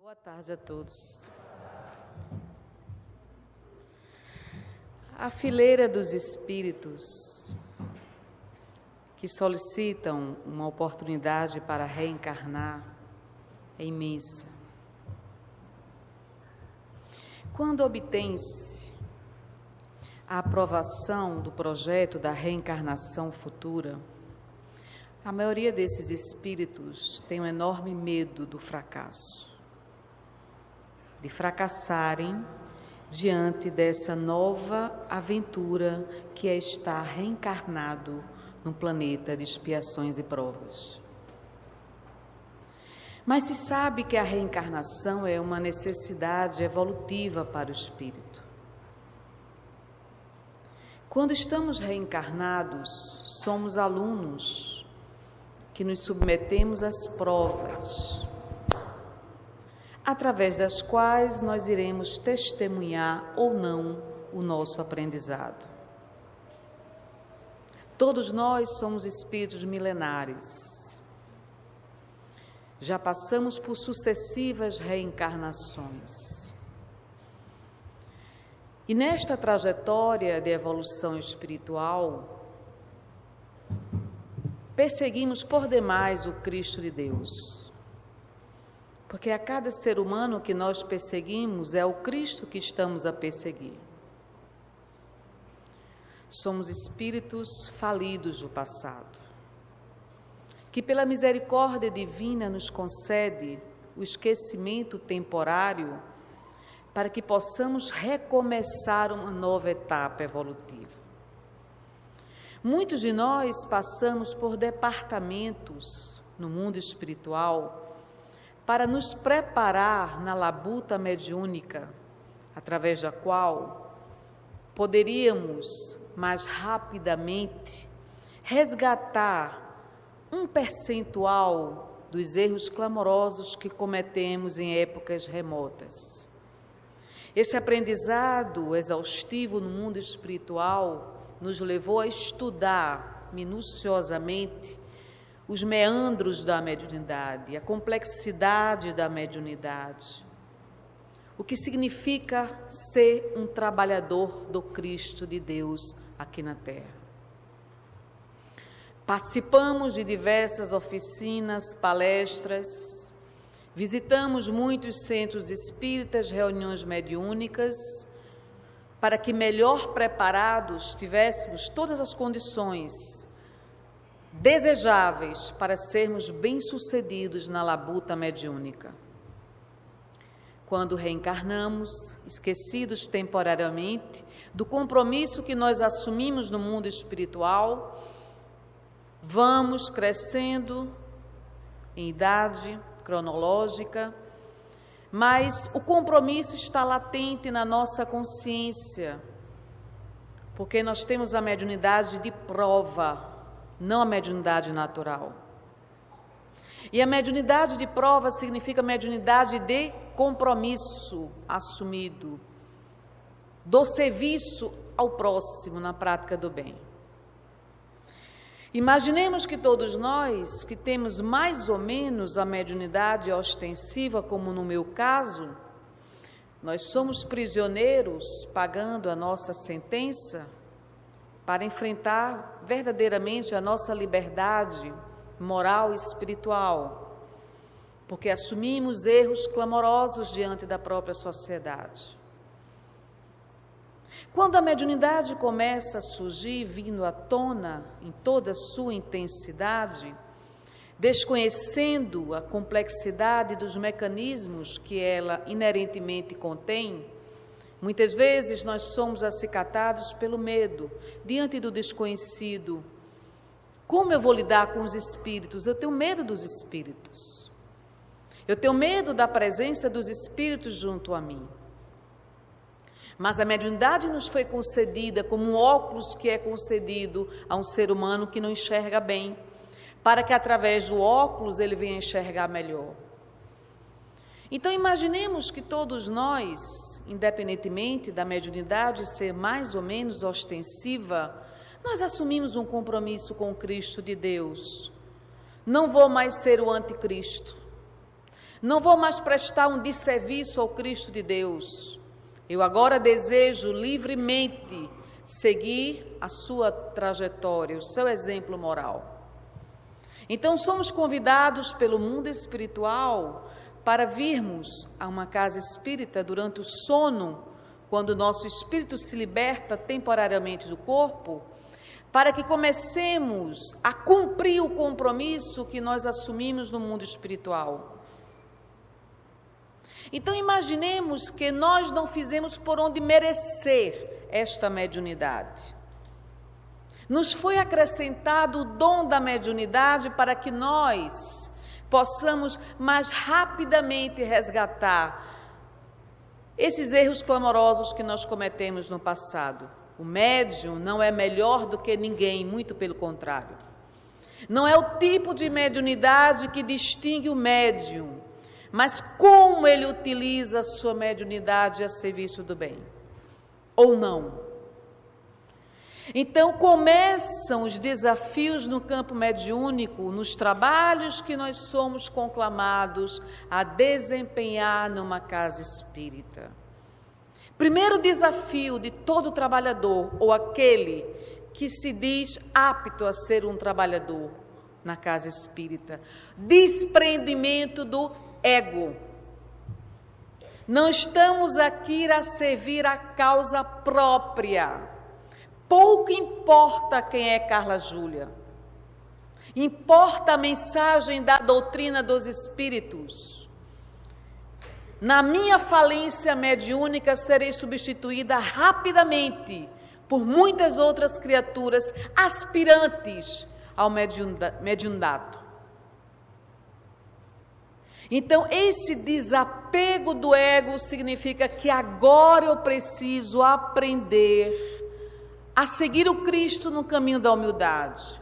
Boa tarde a todos. A fileira dos espíritos que solicitam uma oportunidade para reencarnar é imensa. Quando obtém-se a aprovação do projeto da reencarnação futura, a maioria desses espíritos tem um enorme medo do fracasso, de fracassarem diante dessa nova aventura que é estar reencarnado num planeta de expiações e provas. Mas se sabe que a reencarnação é uma necessidade evolutiva para o espírito. Quando estamos reencarnados, somos alunos que nos submetemos às provas, através das quais nós iremos testemunhar ou não o nosso aprendizado. Todos nós somos espíritos milenares. Já passamos por sucessivas reencarnações. E nesta trajetória de evolução espiritual, perseguimos por demais o Cristo de Deus. Porque a cada ser humano que nós perseguimos é o Cristo que estamos a perseguir. Somos espíritos falidos do passado, que pela misericórdia divina nos concede o esquecimento temporário para que possamos recomeçar uma nova etapa evolutiva. Muitos de nós passamos por departamentos no mundo espiritual para nos preparar na labuta mediúnica, através da qual poderíamos mais rapidamente resgatar um percentual dos erros clamorosos que cometemos em épocas remotas. Esse aprendizado exaustivo no mundo espiritual nos levou a estudar minuciosamente os meandros da mediunidade, a complexidade da mediunidade, o que significa ser um trabalhador do Cristo de Deus aqui na Terra. Participamos de diversas oficinas, palestras, visitamos muitos centros espíritas, reuniões mediúnicas, para que melhor preparados tivéssemos todas as condições desejáveis para sermos bem-sucedidos na labuta mediúnica. Quando reencarnamos, esquecidos temporariamente do compromisso que nós assumimos no mundo espiritual, vamos crescendo em idade cronológica, mas o compromisso está latente na nossa consciência, porque nós temos a mediunidade de prova, não a mediunidade natural. E a mediunidade de prova significa mediunidade de compromisso assumido, do serviço ao próximo na prática do bem. Imaginemos que todos nós, que temos mais ou menos a mediunidade ostensiva, como no meu caso, nós somos prisioneiros pagando a nossa sentença para enfrentar verdadeiramente a nossa liberdade moral e espiritual, porque assumimos erros clamorosos diante da própria sociedade. Quando a mediunidade começa a surgir, vindo à tona em toda a sua intensidade, desconhecendo a complexidade dos mecanismos que ela inerentemente contém, muitas vezes nós somos acicatados pelo medo, diante do desconhecido. Como eu vou lidar com os espíritos? Eu tenho medo dos espíritos. Eu tenho medo da presença dos espíritos junto a mim. Mas a mediunidade nos foi concedida como um óculos que é concedido a um ser humano que não enxerga bem, para que através do óculos ele venha enxergar melhor. Então imaginemos que todos nós, independentemente da mediunidade ser mais ou menos ostensiva, nós assumimos um compromisso com o Cristo de Deus. Não vou mais ser o anticristo. Não vou mais prestar um desserviço ao Cristo de Deus. Eu agora desejo livremente seguir a sua trajetória, o seu exemplo moral. Então, somos convidados pelo mundo espiritual para virmos a uma casa espírita durante o sono, quando o nosso espírito se liberta temporariamente do corpo, para que comecemos a cumprir o compromisso que nós assumimos no mundo espiritual. Então, imaginemos que nós não fizemos por onde merecer esta mediunidade. Nos foi acrescentado o dom da mediunidade para que nós possamos mais rapidamente resgatar esses erros clamorosos que nós cometemos no passado. O médium não é melhor do que ninguém, muito pelo contrário. Não é o tipo de mediunidade que distingue o médium, mas como ele utiliza a sua mediunidade a serviço do bem, ou não. Então começam os desafios no campo mediúnico, nos trabalhos que nós somos conclamados a desempenhar numa casa espírita. Primeiro desafio de todo trabalhador, ou aquele que se diz apto a ser um trabalhador na casa espírita: desprendimento do ego. Não estamos aqui a servir a causa própria. Pouco importa quem é Carla Júlia. Importa a mensagem da doutrina dos espíritos. Na minha falência mediúnica, serei substituída rapidamente por muitas outras criaturas aspirantes ao mediundato. Então, esse desapego do ego significa que agora eu preciso aprender a seguir o Cristo no caminho da humildade.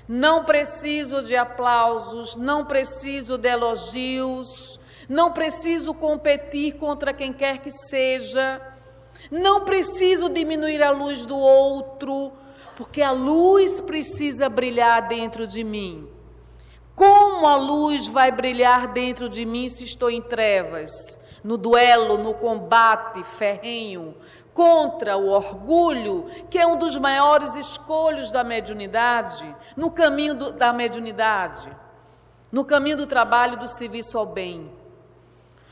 Não preciso de aplausos, não preciso de elogios, não preciso competir contra quem quer que seja, não preciso diminuir a luz do outro, porque a luz precisa brilhar dentro de mim. Como a luz vai brilhar dentro de mim se estou em trevas, no duelo, no combate ferrenho contra o orgulho, que é um dos maiores escolhos da mediunidade, no caminho da mediunidade, no caminho do trabalho do serviço ao bem.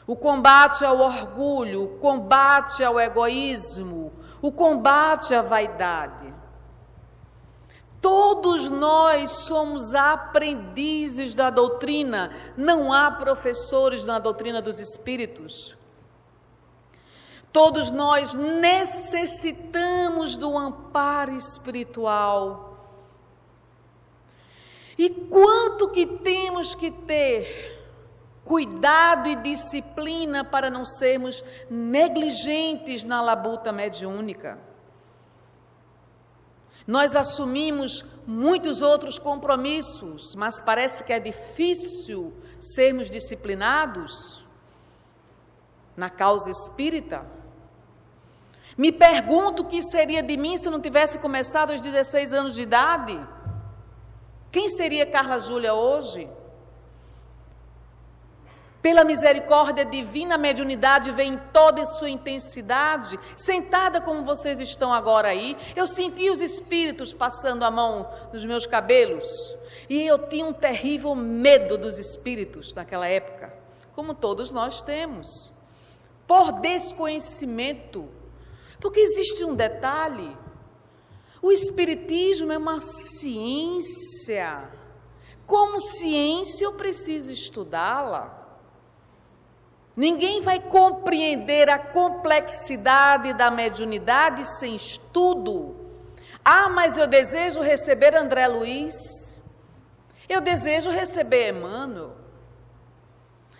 O combate ao orgulho, o combate ao egoísmo, o combate à vaidade. Todos nós somos aprendizes da doutrina, não há professores na doutrina dos espíritos. Todos nós necessitamos do amparo espiritual. E quanto que temos que ter cuidado e disciplina para não sermos negligentes na labuta mediúnica. Nós assumimos muitos outros compromissos, mas parece que é difícil sermos disciplinados na causa espírita. Me pergunto o que seria de mim se não tivesse começado aos 16 anos de idade. Quem seria Carla Júlia hoje? Pela misericórdia divina, a mediunidade vem em toda a sua intensidade, sentada como vocês estão agora aí. Eu senti os espíritos passando a mão nos meus cabelos, e eu tinha um terrível medo dos espíritos naquela época, como todos nós temos, por desconhecimento. Porque existe um detalhe: o espiritismo é uma ciência. Como ciência, eu preciso estudá-la. Ninguém vai compreender a complexidade da mediunidade sem estudo. Ah, mas eu desejo receber André Luiz, eu desejo receber Emmanuel,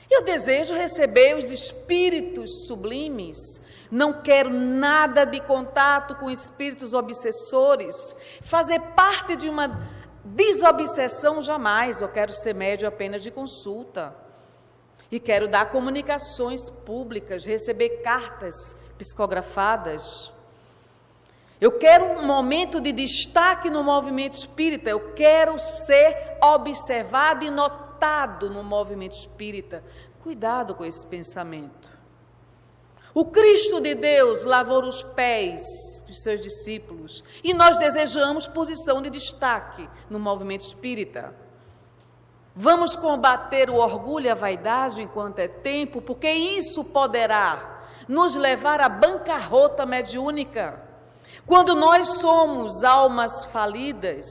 eu desejo receber os espíritos sublimes. Não quero nada de contato com espíritos obsessores, fazer parte de uma desobsessão jamais. Eu quero ser médium apenas de consulta. E quero dar comunicações públicas, receber cartas psicografadas. Eu quero um momento de destaque no movimento espírita. Eu quero ser observado e notado no movimento espírita. Cuidado com esse pensamento. O Cristo de Deus lavou os pés dos seus discípulos e nós desejamos posição de destaque no movimento espírita. Vamos combater o orgulho e a vaidade enquanto é tempo, porque isso poderá nos levar à bancarrota mediúnica. Quando nós somos almas falidas,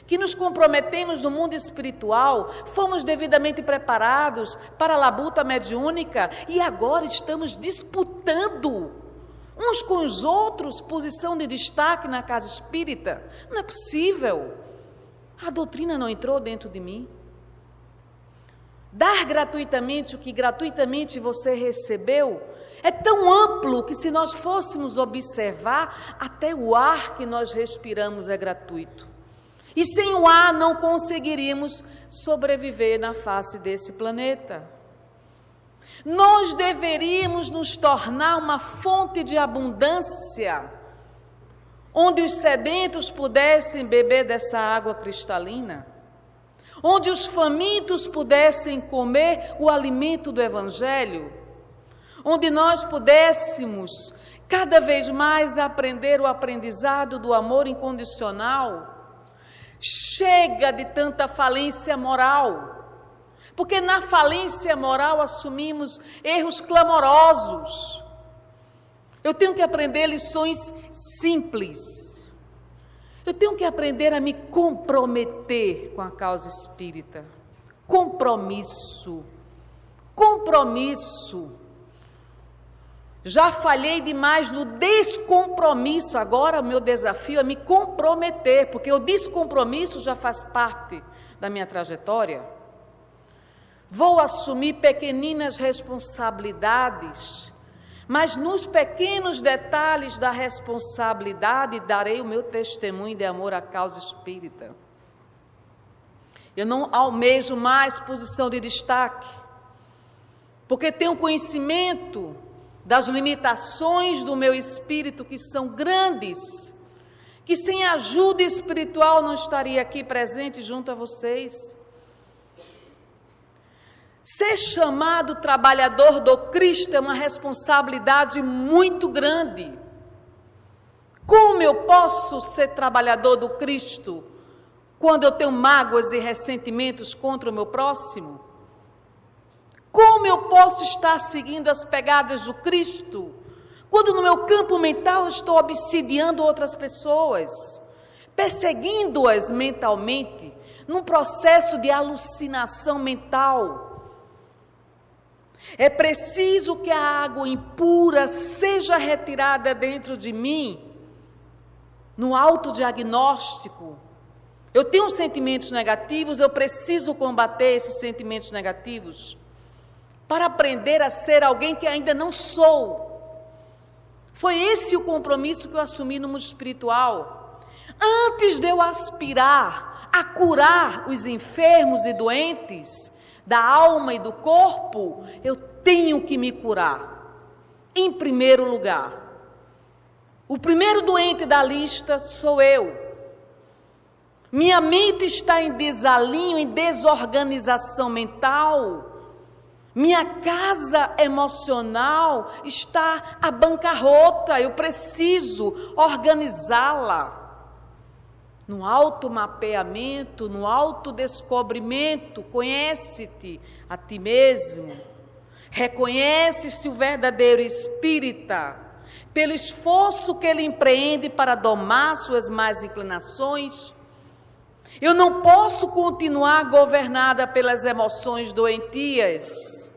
que nos comprometemos no mundo espiritual, fomos devidamente preparados para a labuta mediúnica e agora estamos disputando uns com os outros posição de destaque na casa espírita. Não é possível. A doutrina não entrou dentro de mim. Dar gratuitamente o que gratuitamente você recebeu é tão amplo que, se nós fôssemos observar, até o ar que nós respiramos é gratuito. E sem o ar não conseguiríamos sobreviver na face desse planeta. Nós deveríamos nos tornar uma fonte de abundância, onde os sedentos pudessem beber dessa água cristalina, onde os famintos pudessem comer o alimento do Evangelho, onde nós pudéssemos cada vez mais aprender o aprendizado do amor incondicional. Chega de tanta falência moral, porque na falência moral assumimos erros clamorosos. Eu tenho que aprender lições simples. Eu tenho que aprender a me comprometer com a causa espírita. Compromisso. Já falhei demais no descompromisso, agora o meu desafio é me comprometer, porque o descompromisso já faz parte da minha trajetória. Vou assumir pequeninas responsabilidades, mas nos pequenos detalhes da responsabilidade darei o meu testemunho de amor à causa espírita. Eu não almejo mais posição de destaque, porque tenho conhecimento das limitações do meu espírito, que são grandes, que sem ajuda espiritual não estaria aqui presente junto a vocês. Ser chamado trabalhador do Cristo é uma responsabilidade muito grande. Como eu posso ser trabalhador do Cristo quando eu tenho mágoas e ressentimentos contra o meu próximo? Como eu posso estar seguindo as pegadas do Cristo quando no meu campo mental eu estou obsidiando outras pessoas, perseguindo-as mentalmente, num processo de alucinação mental? É preciso que a água impura seja retirada dentro de mim, no autodiagnóstico. Eu tenho sentimentos negativos, eu preciso combater esses sentimentos negativos, para aprender a ser alguém que ainda não sou. Foi esse o compromisso que eu assumi no mundo espiritual. Antes de eu aspirar a curar os enfermos e doentes da alma e do corpo, eu tenho que me curar. Em primeiro lugar, o primeiro doente da lista sou eu. Minha mente está em desalinho, em desorganização mental. Minha casa emocional está à bancarrota, eu preciso organizá-la. No automapeamento, no autodescobrimento, conhece-te a ti mesmo. Reconhece-se o verdadeiro espírita, pelo esforço que ele empreende para domar suas más inclinações. Eu não posso continuar governada pelas emoções doentias,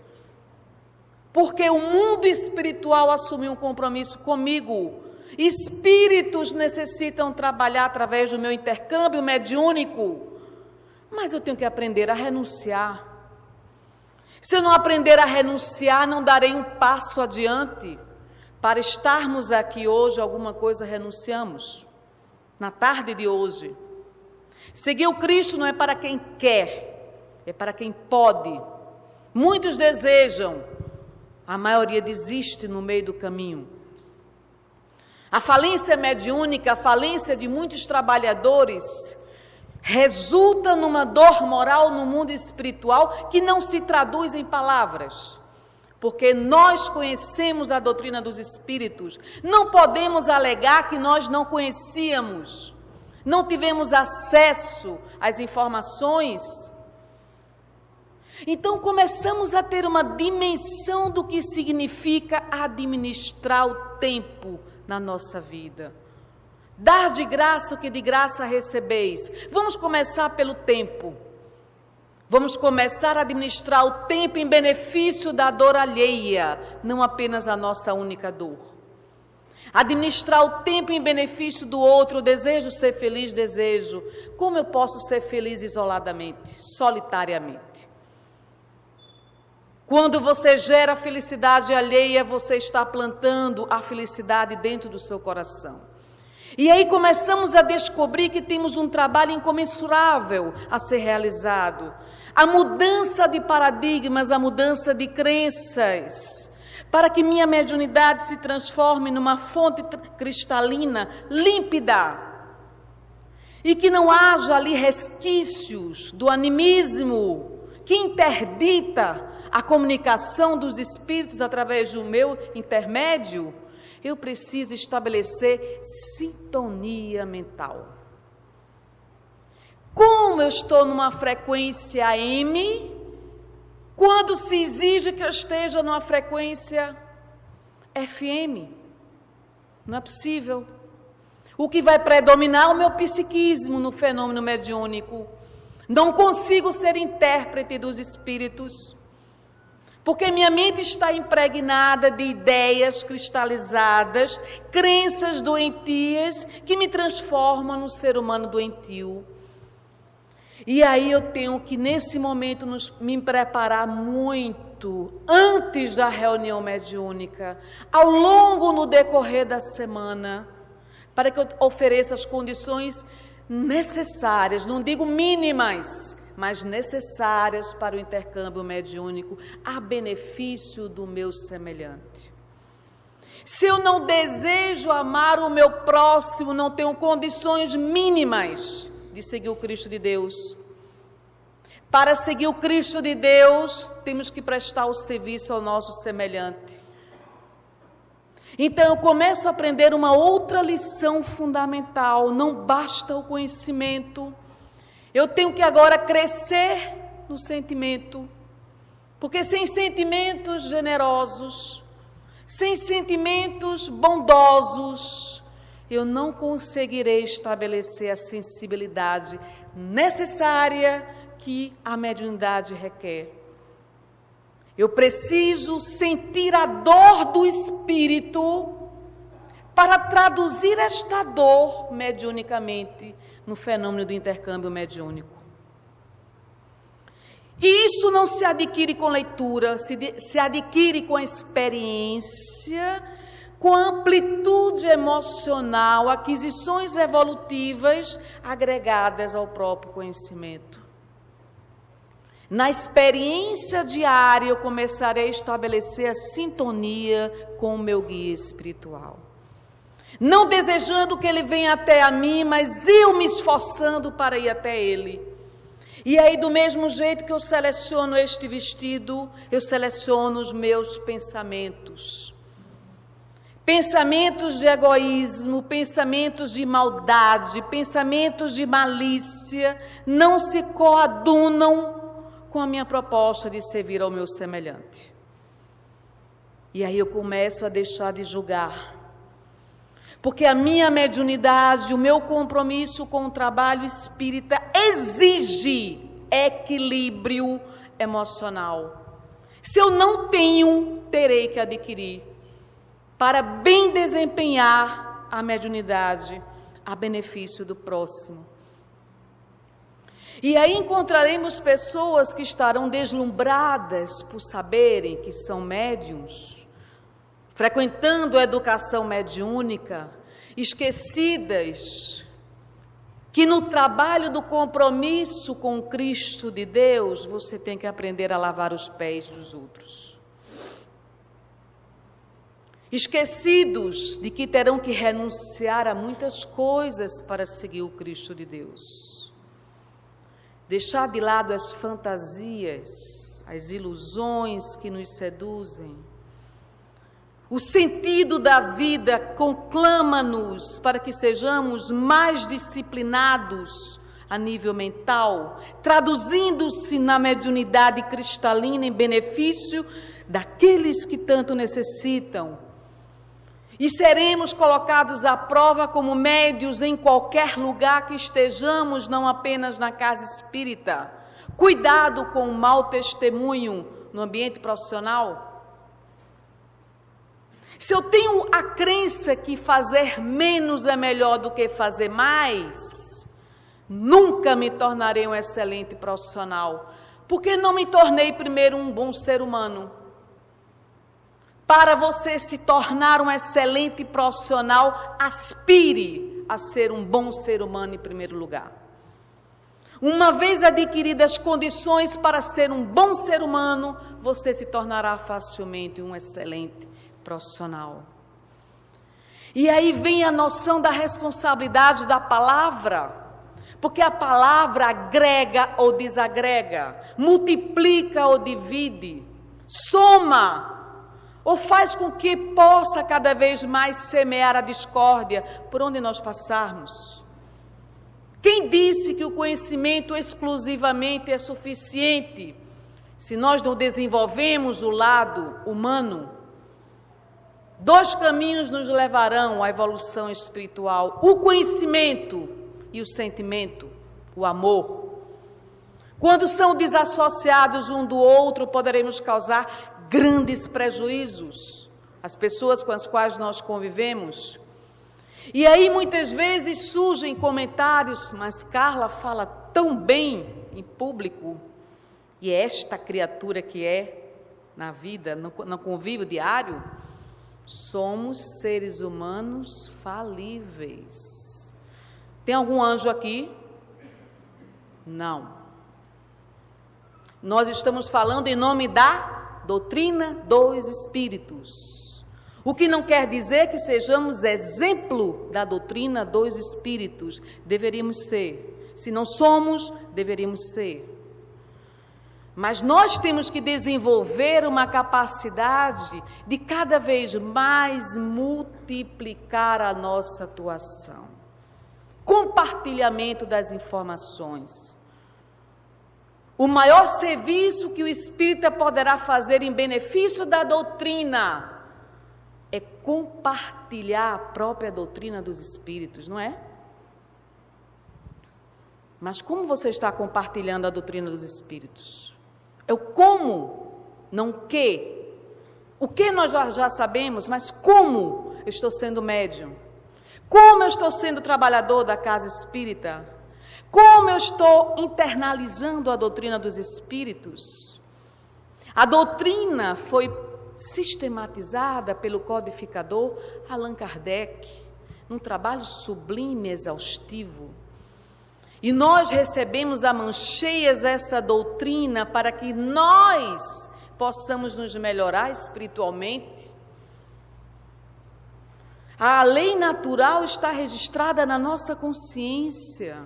porque o mundo espiritual assumiu um compromisso comigo. Espíritos necessitam trabalhar através do meu intercâmbio mediúnico, mas eu tenho que aprender a renunciar. Se eu não aprender a renunciar, não darei um passo adiante. Para estarmos aqui hoje, alguma coisa renunciamos. Na tarde de hoje, seguir o Cristo não é para quem quer, é para quem pode. Muitos desejam, a maioria desiste no meio do caminho. A falência mediúnica, a falência de muitos trabalhadores, resulta numa dor moral no mundo espiritual que não se traduz em palavras. porque nós conhecemos a doutrina dos espíritos. Não podemos alegar que nós não conhecíamos, não tivemos acesso às informações. Então começamos a ter uma dimensão do que significa administrar o tempo na nossa vida. Dar de graça o que de graça recebeis. Vamos começar pelo tempo. Vamos começar a administrar o tempo em benefício da dor alheia, não apenas a nossa única dor. Administrar o tempo em benefício do outro, desejo ser feliz, desejo. Como eu posso ser feliz isoladamente, solitariamente? Quando você gera felicidade alheia, você está plantando a felicidade dentro do seu coração. E aí começamos a descobrir que temos um trabalho incomensurável a ser realizado. A mudança de paradigmas, a mudança de crenças, para que minha mediunidade se transforme numa fonte cristalina, límpida, e que não haja ali resquícios do animismo que interdita a comunicação dos espíritos através do meu intermédio. Eu preciso estabelecer sintonia mental. Como eu estou numa frequência AM, quando se exige que eu esteja numa frequência FM? Não é possível. O que vai predominar é o meu psiquismo no fenômeno mediúnico. Não consigo ser intérprete dos espíritos, porque minha mente está impregnada de ideias cristalizadas, crenças doentias que me transformam no ser humano doentio. E aí eu tenho que, nesse momento, me preparar muito, antes da reunião mediúnica, ao longo, no decorrer da semana, para que eu ofereça as condições necessárias, não digo mínimas, mas necessárias para o intercâmbio mediúnico, a benefício do meu semelhante. Se eu não desejo amar o meu próximo, não tenho condições mínimas de seguir o Cristo de Deus. Para seguir o Cristo de Deus, temos que prestar o serviço ao nosso semelhante. Então eu começo a aprender uma outra lição fundamental. Não basta o conhecimento. Eu tenho que agora crescer no sentimento, porque sem sentimentos generosos, sem sentimentos bondosos, eu não conseguirei estabelecer a sensibilidade necessária que a mediunidade requer. Eu preciso sentir a dor do espírito para traduzir esta dor mediunicamente no fenômeno do intercâmbio mediúnico. E isso não se adquire com leitura, se adquire com experiência, com amplitude emocional, aquisições evolutivas agregadas ao próprio conhecimento. Na experiência diária, eu começarei a estabelecer a sintonia com o meu guia espiritual. Não desejando que ele venha até a mim, mas eu me esforçando para ir até ele. E aí, do mesmo jeito que eu seleciono este vestido, eu seleciono os meus pensamentos. Pensamentos de egoísmo, pensamentos de maldade, pensamentos de malícia, não se coadunam com a minha proposta de servir ao meu semelhante. E aí eu começo a deixar de julgar, porque a minha mediunidade, o meu compromisso com o trabalho espírita exige equilíbrio emocional. Se eu não tenho, terei que adquirir, para bem desempenhar a mediunidade a benefício do próximo. E aí encontraremos pessoas que estarão deslumbradas por saberem que são médiuns, frequentando a educação mediúnica, esquecidas que no trabalho do compromisso com o Cristo de Deus, você tem que aprender a lavar os pés dos outros. Esquecidos de que terão que renunciar a muitas coisas para seguir o Cristo de Deus. Deixar de lado as fantasias, as ilusões que nos seduzem. O sentido da vida conclama-nos para que sejamos mais disciplinados a nível mental, traduzindo-se na mediunidade cristalina em benefício daqueles que tanto necessitam. E seremos colocados à prova como médios em qualquer lugar que estejamos, não apenas na casa espírita. Cuidado com o mau testemunho no ambiente profissional. Se eu tenho a crença que fazer menos é melhor do que fazer mais, nunca me tornarei um excelente profissional, porque não me tornei primeiro um bom ser humano. Para você se tornar um excelente profissional, aspire a ser um bom ser humano em primeiro lugar. Uma vez adquiridas as condições para ser um bom ser humano, você se tornará facilmente um excelente profissional. E aí vem a noção da responsabilidade da palavra, porque a palavra agrega ou desagrega, multiplica ou divide, soma, ou faz com que possa cada vez mais semear a discórdia por onde nós passarmos. Quem disse que o conhecimento exclusivamente é suficiente se nós não desenvolvemos o lado humano? Dois caminhos nos levarão à evolução espiritual: o conhecimento e o sentimento, o amor. Quando são desassociados um do outro, poderemos causar grandes prejuízos às pessoas com as quais nós convivemos. E aí muitas vezes surgem comentários: mas Carla fala tão bem em público, e é esta criatura que é na vida, no convívio diário. Somos seres humanos falíveis. Tem algum anjo aqui? Não. Nós estamos falando em nome da doutrina dos espíritos. O que não quer dizer que sejamos exemplo da doutrina dos espíritos. Deveríamos ser. Se não somos, deveríamos ser. Mas nós temos que desenvolver uma capacidade de cada vez mais multiplicar a nossa atuação. Compartilhamento das informações. O maior serviço que o espírita poderá fazer em benefício da doutrina é compartilhar a própria doutrina dos espíritos, não é? Mas como você está compartilhando a doutrina dos espíritos? É o como, não o que. O que nós já sabemos, mas como eu estou sendo médium? Como eu estou sendo trabalhador da casa espírita? Como eu estou internalizando a doutrina dos espíritos? A doutrina foi sistematizada pelo codificador Allan Kardec, num trabalho sublime, exaustivo. E nós recebemos a mãos cheias essa doutrina para que nós possamos nos melhorar espiritualmente. A lei natural está registrada na nossa consciência.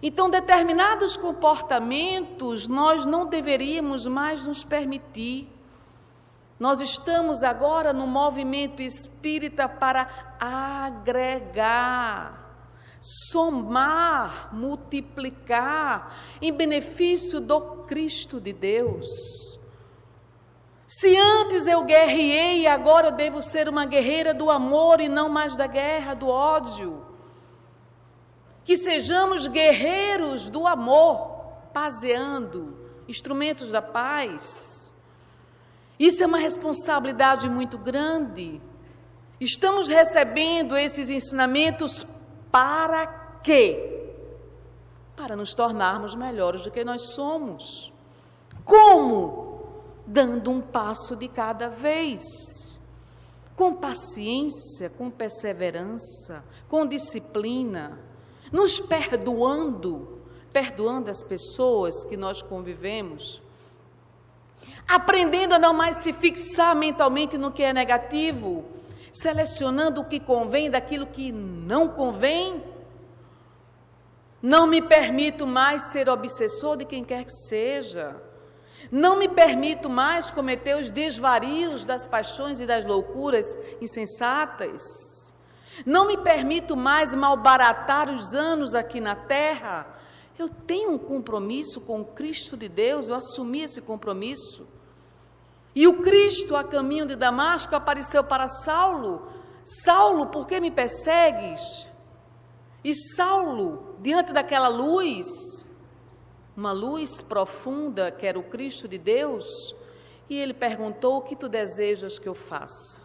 Então, determinados comportamentos nós não deveríamos mais nos permitir. Nós estamos agora no movimento espírita para agregar, somar, multiplicar em benefício do Cristo de Deus. Se antes eu guerreei, agora eu devo ser uma guerreira do amor e não mais da guerra, do ódio. Que sejamos guerreiros do amor, pazeando, instrumentos da paz. Isso é uma responsabilidade muito grande. Estamos recebendo esses ensinamentos para quê? Para nos tornarmos melhores do que nós somos. Como? Dando um passo de cada vez. Com paciência, com perseverança, com disciplina, nos perdoando as pessoas que nós convivemos, aprendendo a não mais se fixar mentalmente no que é negativo, selecionando o que convém daquilo que não convém. Não me permito mais ser obsessor de quem quer que seja. Não me permito mais cometer os desvarios das paixões e das loucuras insensatas. Não me permito mais malbaratar os anos aqui na terra. Eu tenho um compromisso com o Cristo de Deus, eu assumi esse compromisso. E o Cristo, a caminho de Damasco, apareceu para Saulo. Saulo, por que me persegues? E Saulo, diante daquela luz, uma luz profunda, que era o Cristo de Deus, e ele perguntou: o que tu desejas que eu faça?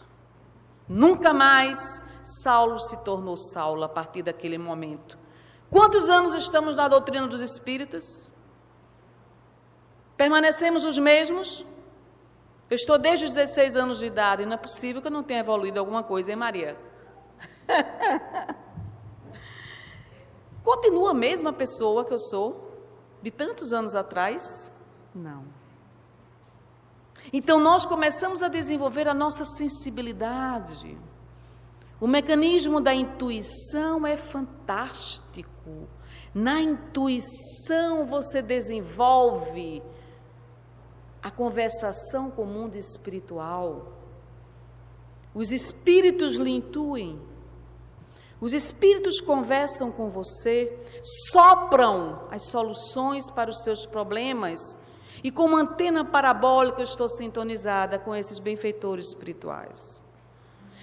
Nunca mais Saulo se tornou Saulo a partir daquele momento. Quantos anos estamos na doutrina dos Espíritos? Permanecemos os mesmos? Eu estou desde os 16 anos de idade, e não é possível que eu não tenha evoluído alguma coisa, hein, Maria? Continua a mesma pessoa que eu sou de tantos anos atrás? Não. Então nós começamos a desenvolver a nossa sensibilidade. O mecanismo da intuição é fantástico. Na intuição você desenvolve a conversação com o mundo espiritual. Os espíritos lhe intuem. Os espíritos conversam com você, sopram as soluções para os seus problemas, e como antena parabólica eu estou sintonizada com esses benfeitores espirituais.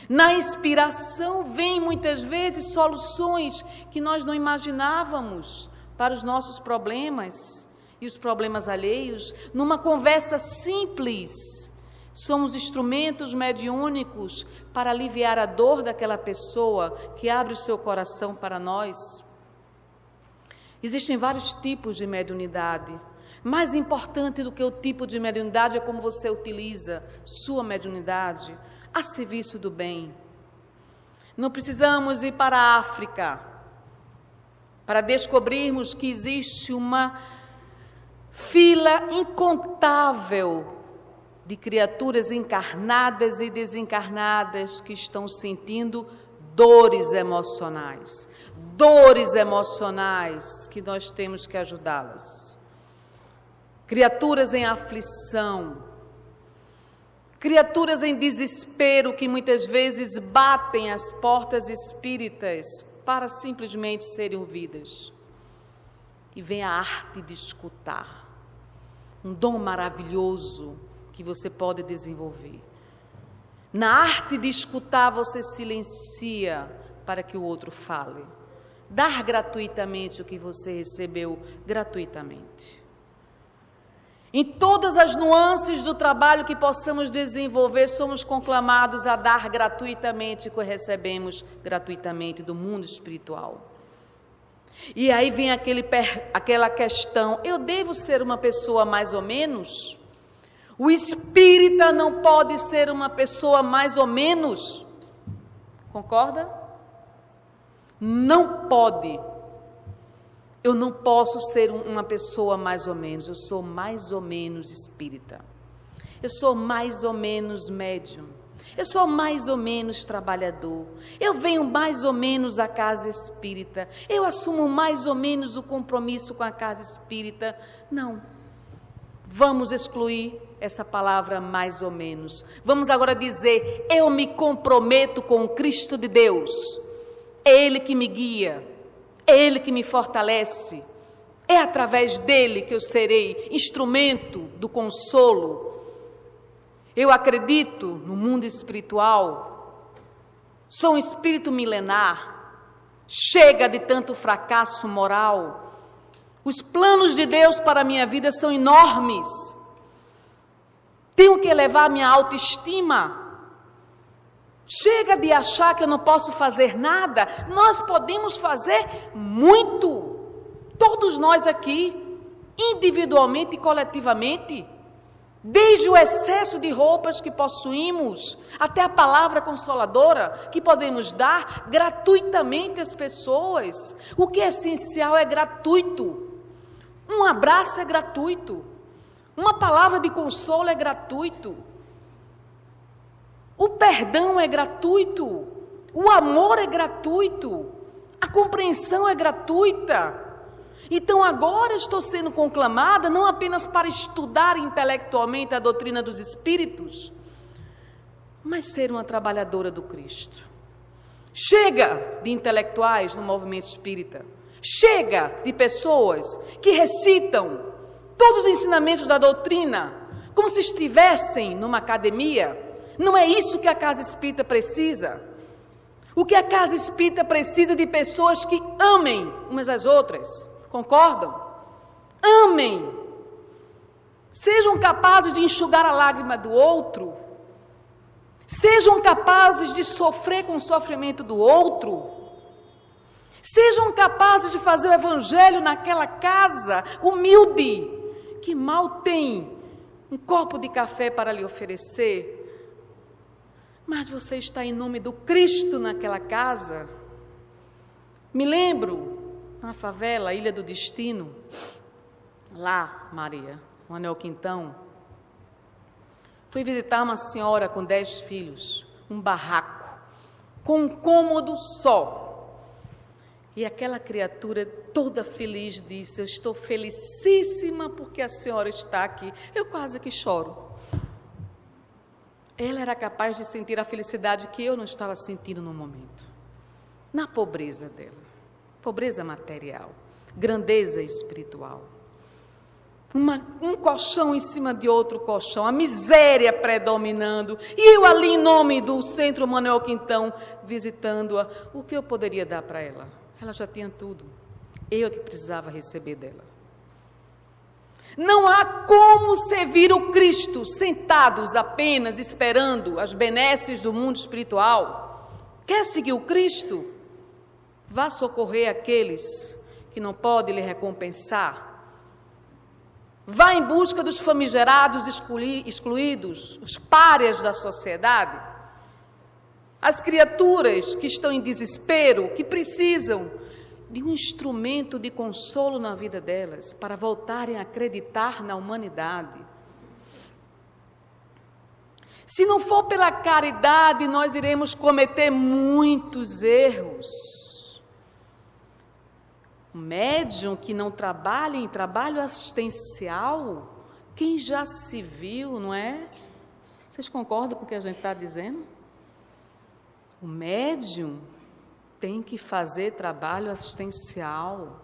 Na inspiração vem muitas vezes soluções que nós não imaginávamos para os nossos problemas e os problemas alheios. Numa conversa simples, somos instrumentos mediúnicos para aliviar a dor daquela pessoa que abre o seu coração para nós. Existem vários tipos de mediunidade. Mais importante do que o tipo de mediunidade é como você utiliza sua mediunidade a serviço do bem. Não precisamos ir para a África para descobrirmos que existe uma fila incontável de criaturas encarnadas e desencarnadas que estão sentindo dores emocionais que nós temos que ajudá-las. Criaturas em aflição, criaturas em desespero que muitas vezes batem as portas espíritas para simplesmente serem ouvidas. E vem a arte de escutar, um dom maravilhoso que você pode desenvolver. Na arte de escutar, você silencia para que o outro fale. Dar gratuitamente o que você recebeu gratuitamente. Em todas as nuances do trabalho que possamos desenvolver, somos conclamados a dar gratuitamente o que recebemos gratuitamente do mundo espiritual. E aí vem aquela questão: eu devo ser uma pessoa mais ou menos? O espírita não pode ser uma pessoa mais ou menos. Concorda? Não pode. Eu não posso ser uma pessoa mais ou menos. Eu sou mais ou menos espírita. Eu sou mais ou menos médium. Eu sou mais ou menos trabalhador. Eu venho mais ou menos à casa espírita. Eu assumo mais ou menos o compromisso com a casa espírita. Não. Vamos excluir essa palavra mais ou menos. Vamos agora dizer: eu me comprometo com o Cristo de Deus. É Ele que me guia. É Ele que me fortalece. É através dele que eu serei instrumento do consolo. Eu acredito no mundo espiritual. Sou um espírito milenar. Chega de tanto fracasso moral. Os planos de Deus para a minha vida são enormes. Tenho que elevar minha autoestima. Chega de achar que eu não posso fazer nada. Nós podemos fazer muito. Todos nós aqui, individualmente e coletivamente. Desde o excesso de roupas que possuímos, até a palavra consoladora que podemos dar gratuitamente às pessoas. O que é essencial é gratuito. Um abraço é gratuito. Uma palavra de consolo é gratuito. O perdão é gratuito. O amor é gratuito. A compreensão é gratuita. Então agora estou sendo conclamada não apenas para estudar intelectualmente a doutrina dos espíritos, mas ser uma trabalhadora do Cristo. Chega de intelectuais no movimento espírita. Chega de pessoas que recitam todos os ensinamentos da doutrina como se estivessem numa academia. Não é isso que a casa espírita precisa. O que a casa espírita precisa de pessoas que amem umas às outras. Concordam? Amem. Sejam capazes de enxugar a lágrima do outro. Sejam capazes de sofrer com o sofrimento do outro. Sejam capazes de fazer o evangelho naquela casa humilde, que mal tem um copo de café para lhe oferecer. Mas você está em nome do Cristo naquela casa. Me lembro, na favela, Ilha do Destino, lá, Maria, Manuel Quintão, fui visitar uma senhora com 10 filhos, um barraco, com um cômodo só. E aquela criatura toda feliz disse: eu estou felicíssima porque a senhora está aqui. Eu quase que choro. Ela era capaz de sentir a felicidade que eu não estava sentindo no momento. Na pobreza dela. Pobreza material. Grandeza espiritual. Um colchão em cima de outro colchão. A miséria predominando. E eu ali em nome do Centro Manuel Quintão, visitando-a. O que eu poderia dar para ela? Ela já tinha tudo. Eu que precisava receber dela. Não há como servir o Cristo sentados apenas esperando as benesses do mundo espiritual. Quer seguir o Cristo? Vá socorrer aqueles que não podem lhe recompensar. Vá em busca dos famigerados excluídos, os párias da sociedade. As criaturas que estão em desespero, que precisam de um instrumento de consolo na vida delas, para voltarem a acreditar na humanidade. Se não for pela caridade, nós iremos cometer muitos erros. Um médium que não trabalha em trabalho assistencial, quem já se viu, não é? Vocês concordam com o que a gente está dizendo? O médium tem que fazer trabalho assistencial,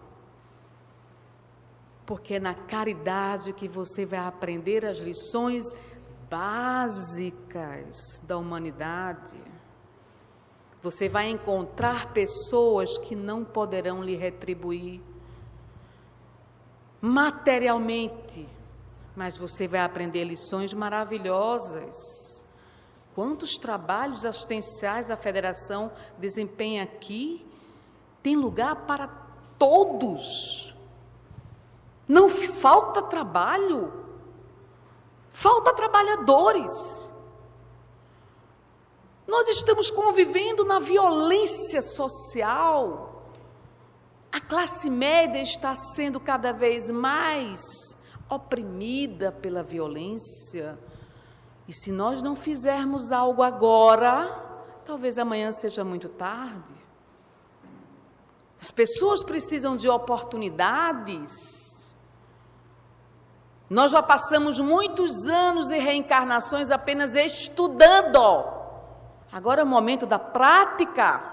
porque é na caridade que você vai aprender as lições básicas da humanidade. Você vai encontrar pessoas que não poderão lhe retribuir materialmente, mas você vai aprender lições maravilhosas. Quantos trabalhos assistenciais a Federação desempenha aqui? Tem lugar para todos. Não falta trabalho. Falta trabalhadores. Nós estamos convivendo na violência social. A classe média está sendo cada vez mais oprimida pela violência. E se nós não fizermos algo agora, talvez amanhã seja muito tarde. As pessoas precisam de oportunidades. Nós já passamos muitos anos e reencarnações apenas estudando. Agora é o momento da prática.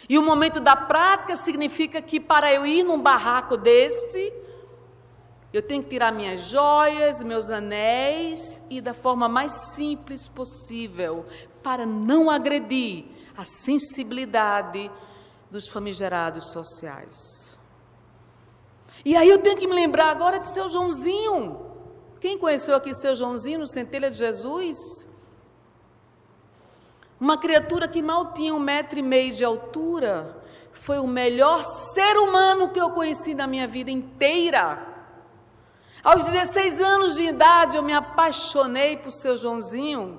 E o momento da prática significa que para eu ir num barraco desse, eu tenho que tirar minhas joias, meus anéis e da forma mais simples possível, para não agredir a sensibilidade dos famigerados sociais. E aí eu tenho que me lembrar agora de seu Joãozinho. Quem conheceu aqui seu Joãozinho no Centelha de Jesus? Uma criatura que mal tinha 1,5 m de altura. Foi o melhor ser humano que eu conheci na minha vida inteira. Aos 16 anos de idade, eu me apaixonei por seu Joãozinho,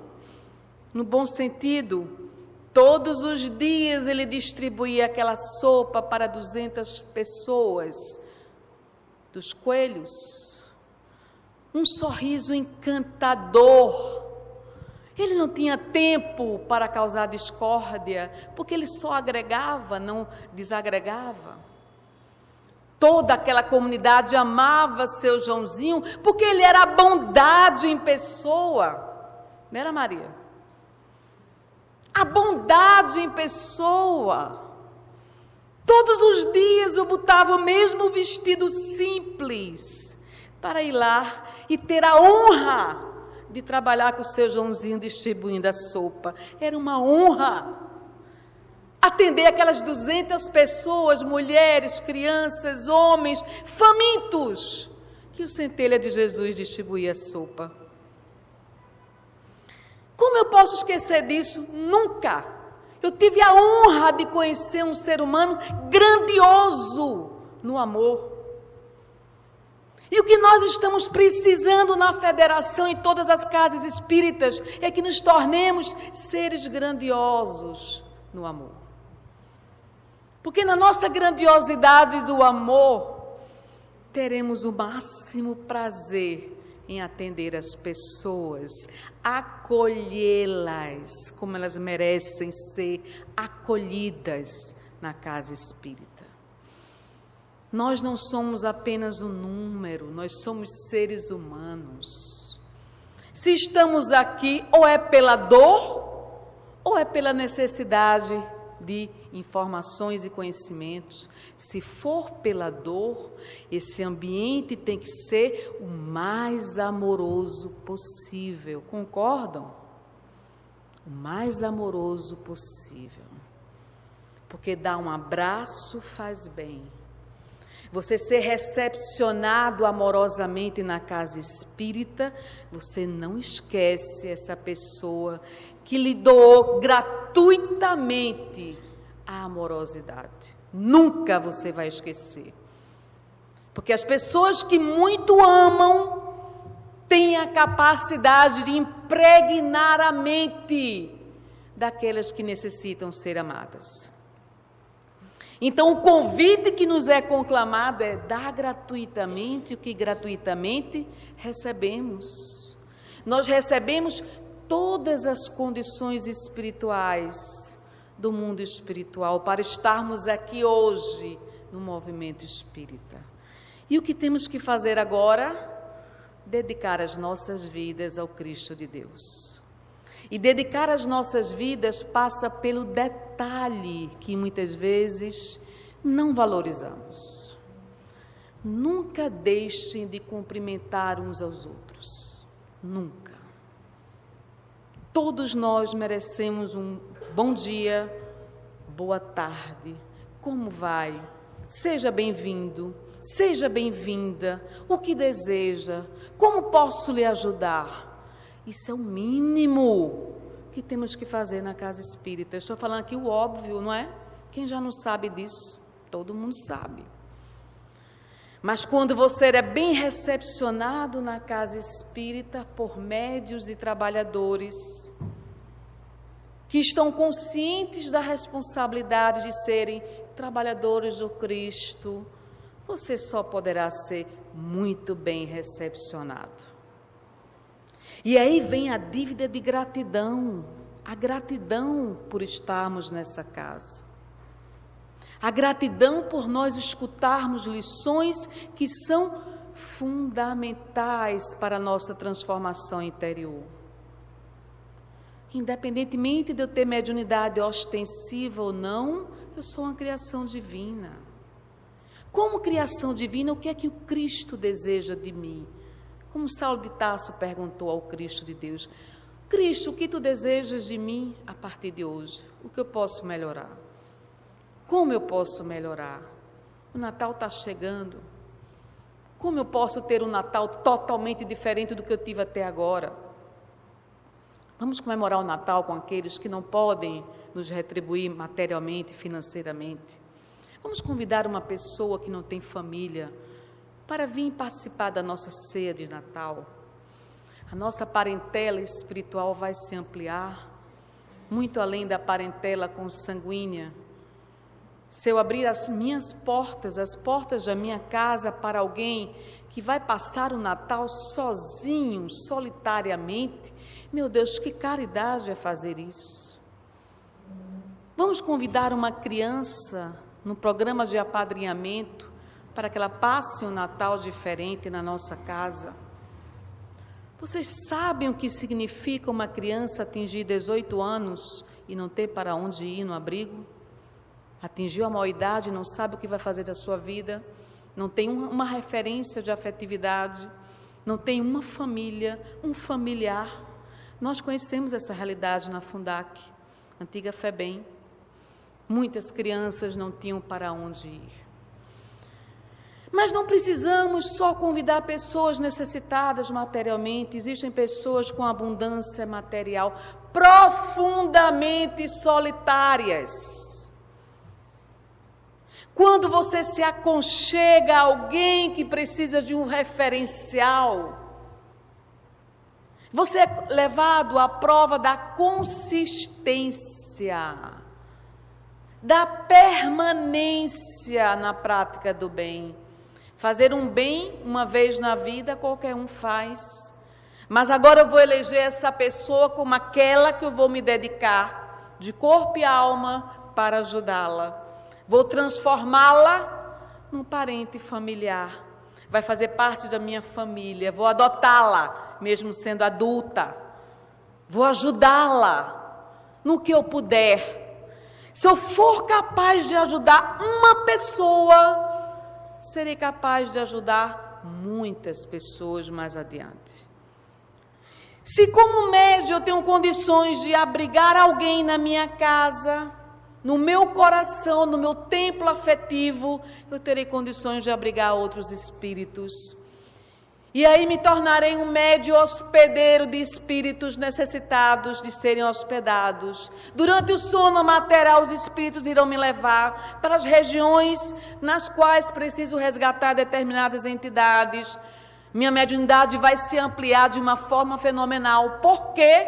no bom sentido. Todos os dias ele distribuía aquela sopa para 200 pessoas, dos coelhos. Um sorriso encantador. Ele não tinha tempo para causar discórdia, porque ele só agregava, não desagregava. Toda aquela comunidade amava seu Joãozinho, porque ele era a bondade em pessoa. Não era, Maria? A bondade em pessoa. Todos os dias eu botava o mesmo vestido simples para ir lá e ter a honra de trabalhar com o seu Joãozinho distribuindo a sopa. Era uma honra atender aquelas 200 pessoas, mulheres, crianças, homens, famintos, que o Centelha de Jesus distribuía a sopa. Como eu posso esquecer disso? Nunca. Eu tive a honra de conhecer um ser humano grandioso no amor. E o que nós estamos precisando na federação, em todas as casas espíritas, é que nos tornemos seres grandiosos no amor. Porque na nossa grandiosidade do amor, teremos o máximo prazer em atender as pessoas, acolhê-las como elas merecem ser acolhidas na casa espírita. Nós não somos apenas um número, nós somos seres humanos. Se estamos aqui, ou é pela dor, ou é pela necessidade de informações e conhecimentos. Se for pela dor, esse ambiente tem que ser o mais amoroso possível. Concordam? O mais amoroso possível. Porque dar um abraço faz bem. Você ser recepcionado amorosamente na casa espírita, você não esquece essa pessoa que lhe doou gratuitamente a amorosidade. Nunca você vai esquecer. Porque as pessoas que muito amam têm a capacidade de impregnar a mente daquelas que necessitam ser amadas. Então, o convite que nos é conclamado é dar gratuitamente o que gratuitamente recebemos. Nós recebemos todas as condições espirituais do mundo espiritual para estarmos aqui hoje no movimento espírita. E o que temos que fazer agora? Dedicar as nossas vidas ao Cristo de Deus. E dedicar as nossas vidas passa pelo detalhe que muitas vezes não valorizamos. Nunca deixem de cumprimentar uns aos outros. Nunca. Todos nós merecemos um bom dia, boa tarde, como vai? Seja bem-vindo, seja bem-vinda, o que deseja, como posso lhe ajudar? Isso é o mínimo que temos que fazer na casa espírita. Eu estou falando aqui o óbvio, não é? Quem já não sabe disso? Todo mundo sabe. Mas quando você é bem recepcionado na casa espírita por médios e trabalhadores que estão conscientes da responsabilidade de serem trabalhadores do Cristo, você só poderá ser muito bem recepcionado. E aí vem a dívida de gratidão, a gratidão por estarmos nessa casa. A gratidão por nós escutarmos lições que são fundamentais para a nossa transformação interior. Independentemente de eu ter mediunidade ostensiva ou não, eu sou uma criação divina. Como criação divina, o que é que o Cristo deseja de mim? Como Saulo de Tarso perguntou ao Cristo de Deus: Cristo, o que tu desejas de mim a partir de hoje? O que eu posso melhorar? Como eu posso melhorar? O Natal está chegando. Como eu posso ter um Natal totalmente diferente do que eu tive até agora? Vamos comemorar o Natal com aqueles que não podem nos retribuir materialmente, financeiramente. Vamos convidar uma pessoa que não tem família para vir participar da nossa ceia de Natal. A nossa parentela espiritual vai se ampliar, muito além da parentela consanguínea. Se eu abrir as minhas portas, as portas da minha casa para alguém que vai passar o Natal sozinho, solitariamente, meu Deus, que caridade é fazer isso? Vamos convidar uma criança no programa de apadrinhamento para que ela passe um Natal diferente na nossa casa. Vocês sabem o que significa uma criança atingir 18 anos e não ter para onde ir no abrigo? Atingiu a maioridade, não sabe o que vai fazer da sua vida, não tem uma referência de afetividade, não tem uma família, um familiar. Nós conhecemos essa realidade na Fundac, antiga FEBEM. Muitas crianças não tinham para onde ir. Mas não precisamos só convidar pessoas necessitadas materialmente. Existem pessoas com abundância material profundamente solitárias. Quando você se aconchega a alguém que precisa de um referencial, você é levado à prova da consistência, da permanência na prática do bem. Fazer um bem uma vez na vida, qualquer um faz. Mas agora eu vou eleger essa pessoa como aquela que eu vou me dedicar, de corpo e alma, para ajudá-la. Vou transformá-la num parente familiar. Vai fazer parte da minha família. Vou adotá-la, mesmo sendo adulta. Vou ajudá-la no que eu puder. Se eu for capaz de ajudar uma pessoa, serei capaz de ajudar muitas pessoas mais adiante. Se como médium eu tenho condições de abrigar alguém na minha casa, no meu coração, no meu templo afetivo, eu terei condições de abrigar outros espíritos. E aí me tornarei um médium hospedeiro de espíritos necessitados de serem hospedados. Durante o sono material, os espíritos irão me levar para as regiões nas quais preciso resgatar determinadas entidades. Minha mediunidade vai se ampliar de uma forma fenomenal. Por quê?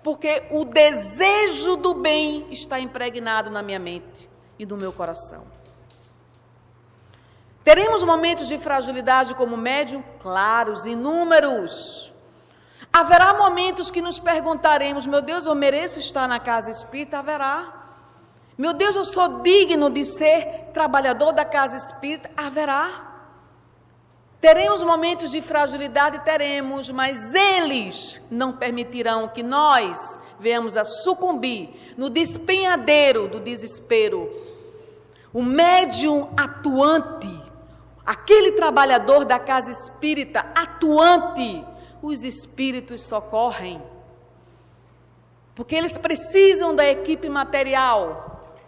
Porque o desejo do bem está impregnado na minha mente e no meu coração. Teremos momentos de fragilidade como médium? Claros, inúmeros. Haverá momentos que nos perguntaremos: meu Deus, eu mereço estar na casa espírita? Haverá. Meu Deus, eu sou digno de ser trabalhador da casa espírita? Haverá. Teremos momentos de fragilidade? Teremos, mas eles não permitirão que nós venhamos a sucumbir no despenhadeiro do desespero. O médium atuante, aquele trabalhador da casa espírita atuante, os espíritos socorrem, porque eles precisam da equipe material,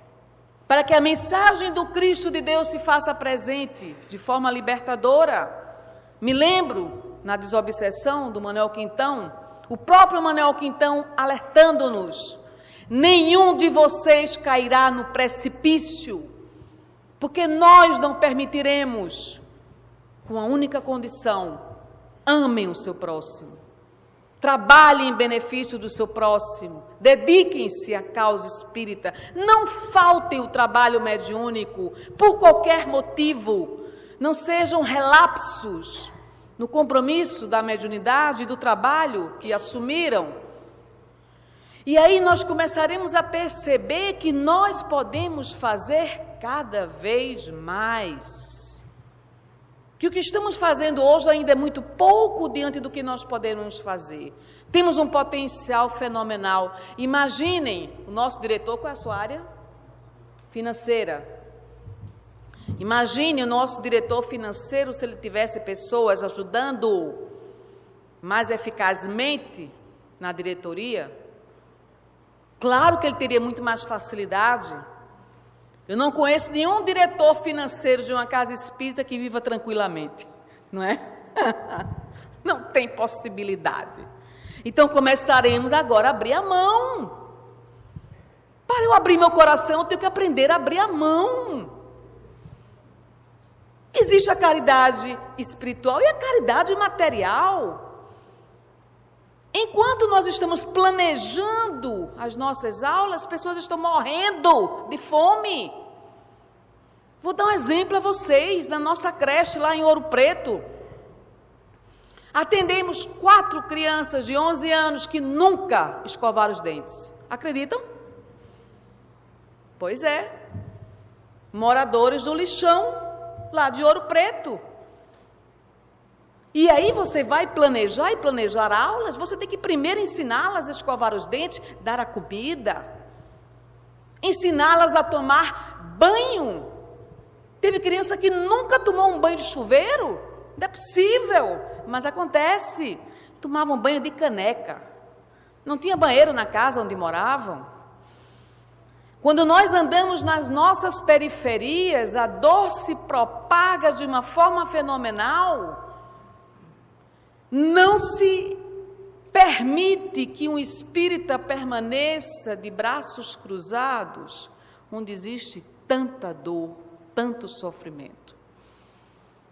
para que a mensagem do Cristo de Deus se faça presente de forma libertadora. Me lembro, na desobsessão do Manuel Quintão, o próprio Manuel Quintão alertando-nos: nenhum de vocês cairá no precipício, porque nós não permitiremos, com a única condição: amem o seu próximo, trabalhem em benefício do seu próximo, dediquem-se à causa espírita, não faltem o trabalho mediúnico por qualquer motivo, não sejam relapsos no compromisso da mediunidade e do trabalho que assumiram. E aí nós começaremos a perceber que nós podemos fazer cada vez mais. Que o que estamos fazendo hoje ainda é muito pouco diante do que nós podemos fazer. Temos um potencial fenomenal. Imaginem, o nosso diretor, qual é a sua área? Financeira. Imagine o nosso diretor financeiro se ele tivesse pessoas ajudando mais eficazmente na diretoria. Claro que ele teria muito mais facilidade. Eu não conheço nenhum diretor financeiro de uma casa espírita que viva tranquilamente, não é? Não tem possibilidade. Então começaremos agora a abrir a mão. Para eu abrir meu coração, eu tenho que aprender a abrir a mão. Existe a caridade espiritual e a caridade material. Enquanto nós estamos planejando as nossas aulas, as pessoas estão morrendo de fome. Vou dar um exemplo a vocês, na nossa creche lá em Ouro Preto. Atendemos 4 crianças de 11 anos que nunca escovaram os dentes. Acreditam? Pois é. Moradores do lixão. lá de Ouro Preto. E aí você vai planejar e planejar aulas, você tem que primeiro ensiná-las a escovar os dentes, dar a comida, ensiná-las a tomar banho. Teve criança que nunca tomou um banho de chuveiro? Não é possível, mas acontece. Tomavam banho de caneca. Não tinha banheiro na casa onde moravam. Quando nós andamos nas nossas periferias, a dor se propaga de uma forma fenomenal. Não se permite que um espírita permaneça de braços cruzados, onde existe tanta dor, tanto sofrimento.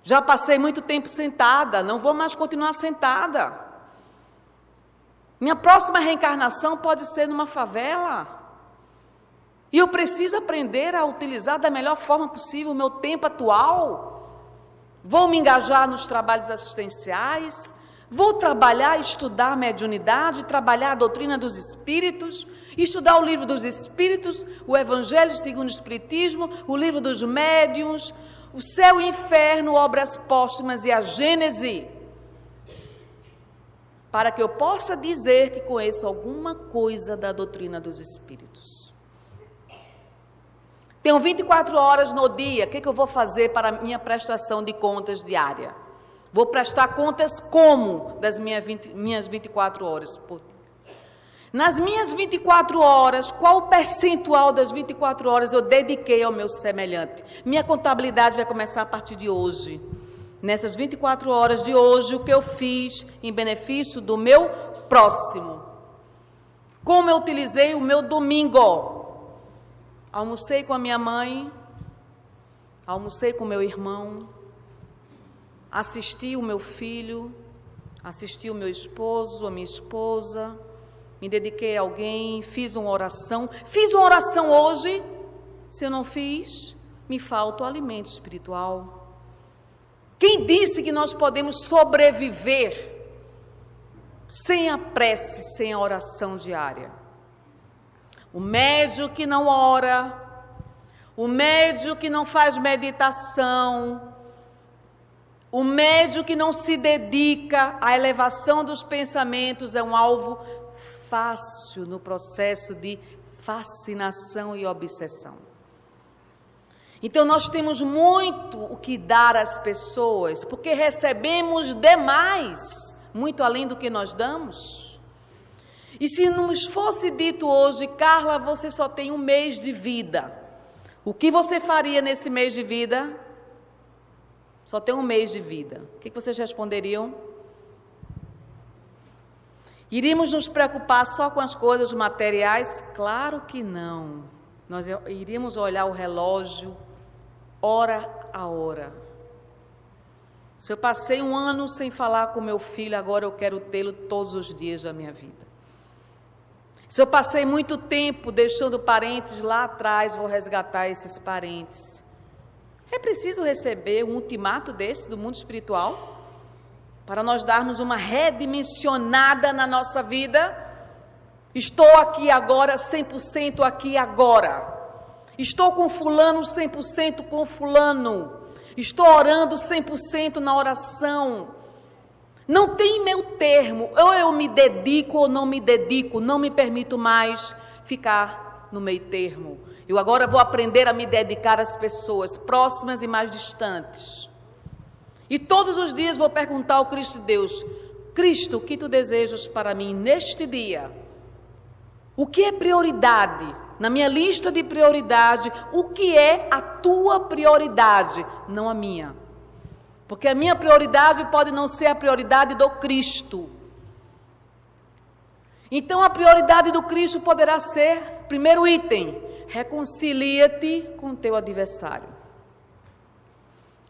Já passei muito tempo sentada, não vou mais continuar sentada. Minha próxima reencarnação pode ser numa favela. E eu preciso aprender a utilizar da melhor forma possível o meu tempo atual. Vou me engajar nos trabalhos assistenciais, vou trabalhar, estudar a mediunidade, trabalhar a doutrina dos espíritos, estudar o livro dos espíritos, o Evangelho segundo o Espiritismo, o livro dos médiuns, o céu e o inferno, obras póstumas e a Gênese, para que eu possa dizer que conheço alguma coisa da doutrina dos espíritos. Tenho 24 horas no dia, o que eu vou fazer para a minha prestação de contas diária? Vou prestar contas como das minhas 24 horas por dia? Nas minhas 24 horas, qual o percentual das 24 horas eu dediquei ao meu semelhante? Minha contabilidade vai começar a partir de hoje. Nessas 24 horas de hoje, o que eu fiz em benefício do meu próximo? Como eu utilizei o meu domingo? Almocei com a minha mãe, almocei com meu irmão, assisti o meu filho, assisti o meu esposo, a minha esposa, me dediquei a alguém, fiz uma oração. Fiz uma oração hoje? Se eu não fiz, me falta o alimento espiritual. Quem disse que nós podemos sobreviver sem a prece, sem a oração diária? O médium que não ora, o médium que não faz meditação, o médium que não se dedica à elevação dos pensamentos é um alvo fácil no processo de fascinação e obsessão. Então nós temos muito o que dar às pessoas, porque recebemos demais, muito além do que nós damos. E se nos fosse dito hoje, Carla, você só tem um mês de vida, o que você faria nesse mês de vida? Só tem um mês de vida. O que vocês responderiam? Iríamos nos preocupar só com as coisas materiais? Claro que não. Nós iríamos olhar o relógio, hora a hora. Se eu passei um ano sem falar com meu filho, agora eu quero tê-lo todos os dias da minha vida. Se eu passei muito tempo deixando parentes lá atrás, vou resgatar esses parentes. É preciso receber um ultimato desse do mundo espiritual para nós darmos uma redimensionada na nossa vida? Estou aqui agora, 100% aqui agora. Estou com fulano, 100% com fulano. Estou orando 100% na oração. Não tem meu termo, ou eu me dedico ou não me dedico, não me permito mais ficar no meio termo. Eu agora vou aprender a me dedicar às pessoas próximas e mais distantes. E todos os dias vou perguntar ao Cristo de Deus: Cristo, o que tu desejas para mim neste dia? O que é prioridade? Na minha lista de prioridade, o que é a tua prioridade, não a minha? Porque a minha prioridade pode não ser a prioridade do Cristo. Então a prioridade do Cristo poderá ser, primeiro item, reconcilia-te com o teu adversário.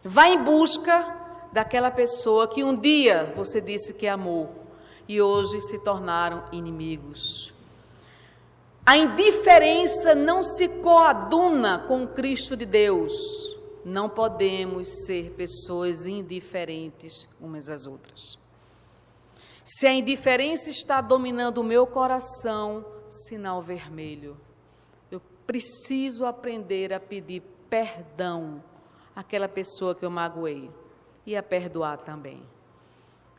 Vá em busca daquela pessoa que um dia você disse que amou e hoje se tornaram inimigos. A indiferença não se coaduna com o Cristo de Deus. Não podemos ser pessoas indiferentes umas às outras. Se a indiferença está dominando o meu coração, sinal vermelho. Eu preciso aprender a pedir perdão aquela pessoa que eu magoei e a perdoar também.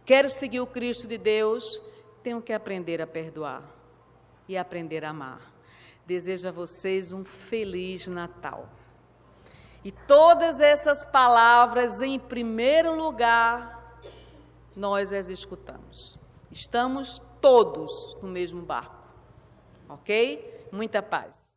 Quero seguir o Cristo de Deus, tenho que aprender a perdoar e aprender a amar. Desejo a vocês um feliz Natal. E todas essas palavras, em primeiro lugar, nós as escutamos. Estamos todos no mesmo barco, ok? Muita paz.